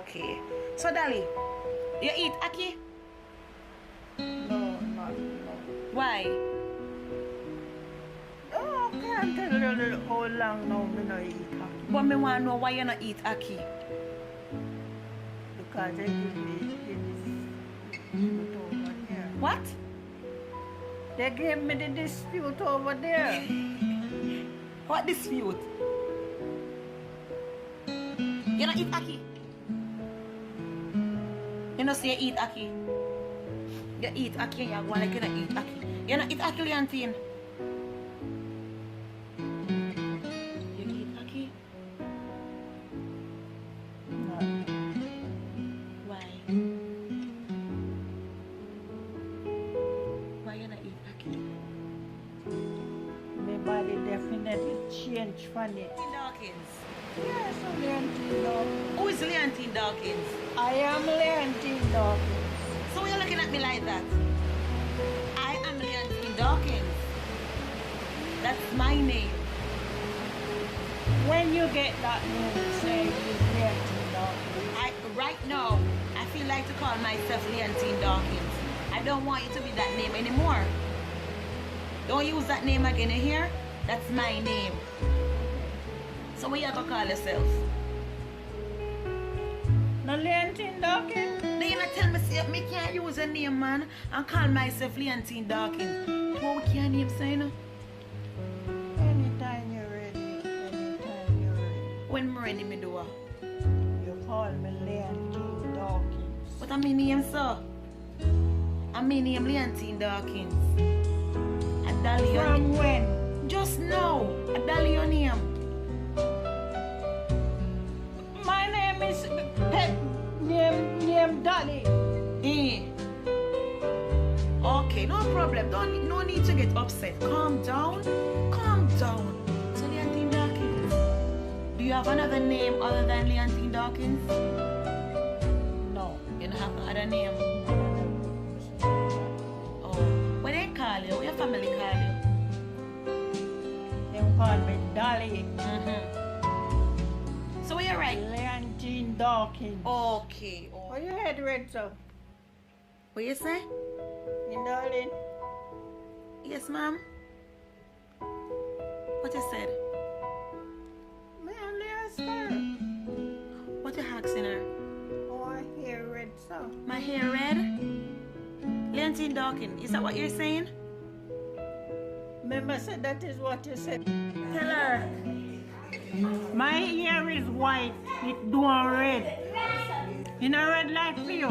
Okay. So, Dolly, you eat ackee? No, not no. Why? Oh, can't tell you how long now me no eat ackee. But me want to know why you not eat ackee. Because they give me dispute over there. What? They gave me the dispute over there. What dispute? You not eat ackee? You know say you eat ackee? You eat ackee and you go like you not eat ackee. You not eat ackee, Leontine? You eat ackee? No. Why? Why you not eat ackee? My body definitely changed from it. Dawkins. Yes, I'm Leontine Dawkins. Who is Leontine Dawkins? I am Leontine Dawkins. So you're looking at me like that? I am Leontine Dawkins. That's my name. When you get that name, say you're Leontine Dawkins. Right now, I feel like to call myself Leontine Dawkins. I don't want you to be that name anymore. Don't use that name again in here. That's my name. So what you gonna call yourself? No Leontine Dawkins? Now you not tell me say me can't use a name, man, and call myself Leontine Dawkins. What we can't name say no? Anytime you're ready, anytime you're ready. When I'm ready, me do it. You call me Leontine Dawkins. What I mean name, sir? I mean name Leontine Dawkins. A dolly your From name. when? Just now. A dolly your name. My name is Pet name Dolly. Eh. Okay, no problem. No need to get upset. Calm down. Calm down. So Leontine Dawkins. Do you have another name other than Leontine Dawkins? No. You don't have no other name. Oh. What they call you? What your family call you? They call me Dolly. So where you right? Leontine Dawkins. Okay. What your head red so? What you say? You darling? Yes, ma'am. What you said? Me only ask her. What you asking her? Oh, I hear red so. My hair red? Leontine Dawkins, is that what you're saying? Remember said that is what you said. Tell her. My hair is white. It doing red. You know red like for you.